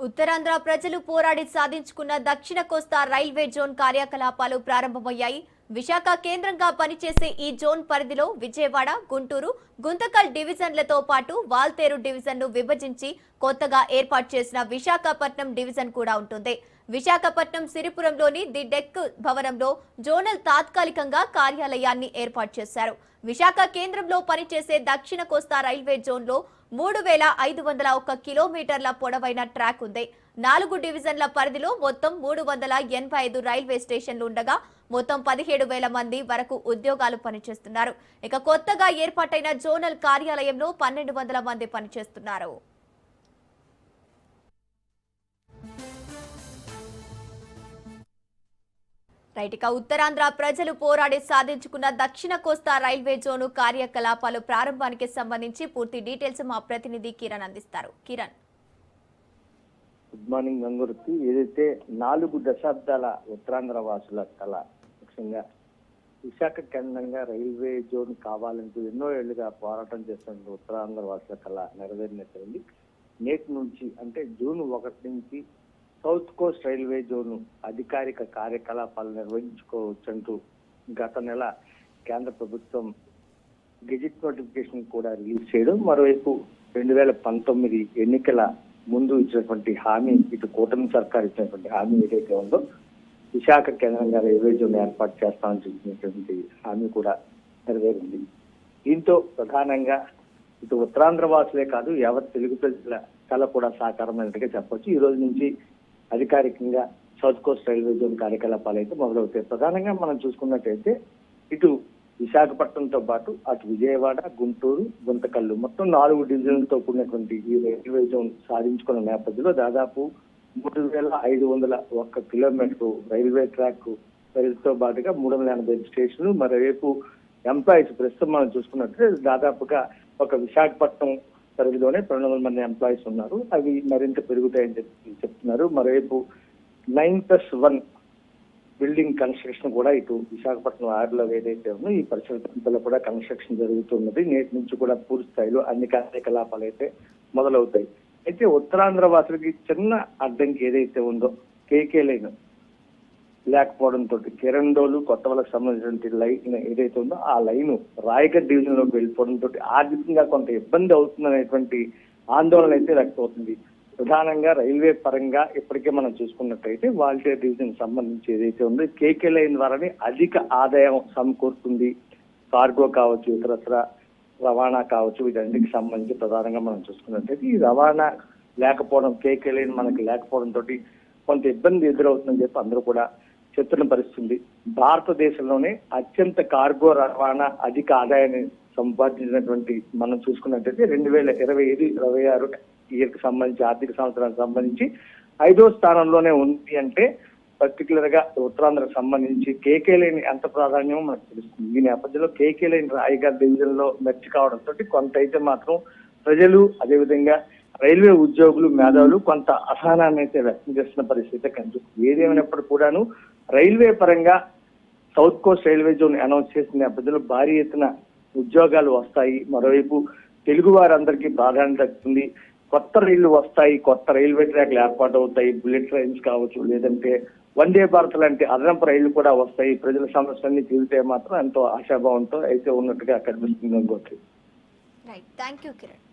ఉత్తరాంధ్ర ప్రజలు పోరాడి సాధించుకున్న దక్షిణ కోస్తా రైల్వే జోన్ కార్యకలాపాలు ప్రారంభమయ్యాయి. విశాఖ కేంద్రంగా పనిచేసే ఈ జోన్ పరిధిలో విజయవాడ, గుంటూరు, గుంతకల్ డివిజన్లతో పాటు వాల్తేరు డివిజన్ను విభజించి కొత్తగా ఏర్పాటు చేసిన విశాఖపట్నం డివిజన్ కూడా ఉంటుంది. విశాఖపట్నం సిరిపురంలోని ది డెక్ భవనంలో జోనల్ తాత్కాలికంగా కార్యాలయాన్ని ఏర్పాటు చేశారు. విశాఖ కేంద్రంలో పనిచేసే దక్షిణ కోస్తా రైల్వే జోన్లో 3501 కిలోమీటర్ల పొడవైన ట్రాక్ ఉంది. 4 డివిజన్ల పరిధిలో మొత్తం 385 రైల్వే స్టేషన్లు ఉండగా మొత్తం 17,000 మంది వరకు ఉద్యోగాలు పనిచేస్తున్నారు. ఇక కొత్తగా ఏర్పాటైన జోనల్ కార్యాలయంలో 1200 మంది పనిచేస్తున్నారు. ఉత్తరాంధ్ర ప్రజలు పోరాడి సాధించుకున్న దక్షిణ కోస్తా రైల్వే జోను కార్యకలాపాలు ప్రారంభానికి సంబంధించి పూర్తి డీటెయిల్స్ మా ప్రతినిధి కిరణ్ అందిస్తారు. Kiran, good morning Gangurthi. ఏదైతే 4 దశాబ్దాల ఉత్తరాంధ్ర వాసుల కళ, ముఖ్యంగా విశాఖ కేంద్రంగా రైల్వే జోన్ కావాలంటూ ఎన్నో ఏళ్లుగా పోరాటం చేస్తున్న ఉత్తరాంధ్ర వాసుల కళ నెరవేరినట్లయింది. నేటి నుంచి అంటే జూన్ 1 నుంచి సౌత్ కోస్ట్ రైల్వే జోన్ అధికారిక కార్యకలాపాలు నిర్వహించుకోవచ్చంటూ గత నెల కేంద్ర ప్రభుత్వం గెజిట్ నోటిఫికేషన్ కూడా రిలీజ్ చేయడం, మరోవైపు 2019 ఎన్నికల ముందు ఇచ్చినటువంటి హామీ, ఇటు కూటమి సర్కార్ ఇచ్చినటువంటి హామీ ఏదైతే ఉందో విశాఖ కేంద్రంగా రైల్వే జోన్ ఏర్పాటు చేస్తామని చెప్పినటువంటి హామీ కూడా నెరవేరింది. దీంతో ప్రధానంగా ఇటు ఉత్తరాంధ్ర వాసులే కాదు, యావత్ తెలుగు ప్రజల కళ కూడా సాకారమైనట్టుగా చెప్పొచ్చు. ఈ రోజు నుంచి అధికారికంగా సౌత్ కోస్ట్ రైల్వే జోన్ కార్యకలాపాలు అయితే మొదలవుతాయి. ప్రధానంగా మనం చూసుకున్నట్టయితే ఇటు విశాఖపట్నంతో పాటు అటు విజయవాడ, గుంటూరు, గుంతకల్లు మొత్తం 4 డివిజన్లతో కూడినటువంటి ఈ రైల్వే జోన్ సాధించుకున్న నేపథ్యంలో దాదాపు 3501 కిలోమీటర్లు రైల్వే ట్రాక్ రైలుతో పాటుగా 385 స్టేషన్లు, మరోవైపు ఎంప్లాయీస్ ప్రస్తుతం మనం చూసుకున్నట్లయితే దాదాపుగా ఒక విశాఖపట్నం పరిధిలోనే 200 మంది ఎంప్లాయీస్ ఉన్నారు. అవి మరింత పెరుగుతాయని చెప్తున్నారు. మరోవైపు 9+1 బిల్డింగ్ కన్స్ట్రక్షన్ కూడా ఇటు విశాఖపట్నం ఆరులో ఏదైతే ఉందో ఈ పరిసర ప్రాంతాల్లో కూడా కన్స్ట్రక్షన్ జరుగుతున్నది. నేటి నుంచి కూడా పూర్తి స్థాయిలో అన్ని కార్యకలాపాలు అయితే మొదలవుతాయి. అయితే ఉత్తరాంధ్ర వాసులకి చిన్న అడ్డంకి ఏదైతే ఉందో కేకే లైన్ లేకపోవడంతో కిరణ్డోలు కొత్తవలకు సంబంధించినటువంటి లైన్ ఏదైతే ఉందో ఆ లైన్ రాయగఢ్ డివిజన్ లోకి వెళ్ళిపోవడంతో ఆర్థికంగా కొంత ఇబ్బంది అవుతుందనేటువంటి ఆందోళన అయితే వ్యక్తమవుతుంది. ప్రధానంగా రైల్వే పరంగా ఇప్పటికే మనం చూసుకున్నట్టయితే వాల్టేర్ డివిజన్ సంబంధించి ఏదైతే ఉందో కేకే లైన్ ద్వారానే అధిక ఆదాయం సమకూరుతుంది. కార్గో కావచ్చు, ఇతరత్ర రవాణా కావచ్చు, వీటన్నిటికి సంబంధించి ప్రధానంగా మనం చూసుకున్నట్టయితే ఈ రవాణా లేకపోవడం, కేకే లైన్ మనకి లేకపోవడంతో కొంత ఇబ్బంది ఎదురవుతుందని చెప్పి అందరూ కూడా చెప్తున్న పరిస్థితుంది. భారతదేశంలోనే అత్యంత కార్గో రవాణా అధిక ఆదాయాన్ని సంపాదించినటువంటి మనం చూసుకున్నట్టయితే 2025-26 ఇయర్కి సంబంధించి ఆర్థిక సంవత్సరానికి సంబంధించి 5వ స్థానంలోనే ఉంది. అంటే పర్టికులర్ గా ఉత్తరాంధ్రకు సంబంధించి కేకే లైన్ ఎంత ప్రాధాన్యమో మనకు తెలుస్తుంది. ఈ నేపథ్యంలో కేకే లైన్ రాయగఢ్ డివిజన్ లో మెర్చి కావడంతో కొంత అయితే మాత్రం ప్రజలు, అదేవిధంగా రైల్వే ఉద్యోగులు, మేధావులు కొంత అసహనాన్ని అయితే వ్యక్తం చేస్తున్న పరిస్థితి కనిపిస్తుంది. ఏదేమైనప్పుడు కూడాను రైల్వే పరంగా south Coast railway zone announce చేసిన నేపథ్యంలో భారీ ఎత్తున ఉద్యోగాలు వస్తాయి. మరోవైపు తెలుగు వారందరికీ ప్రాధాన్యత దక్కుతుంది. కొత్త రైళ్లు వస్తాయి, కొత్త రైల్వే ట్రాక్లు ఏర్పాటు అవుతాయి. బుల్లెట్ ట్రైన్స్ కావచ్చు, లేదంటే వందే భారత్ లాంటి అదనపు రైళ్లు కూడా వస్తాయి. ప్రజల సమస్యలన్నీ తీరితే మాత్రం ఎంతో ఆశాభావంతో అయితే ఉన్నట్టుగా కనిపిస్తుంది. Thank you Kiran.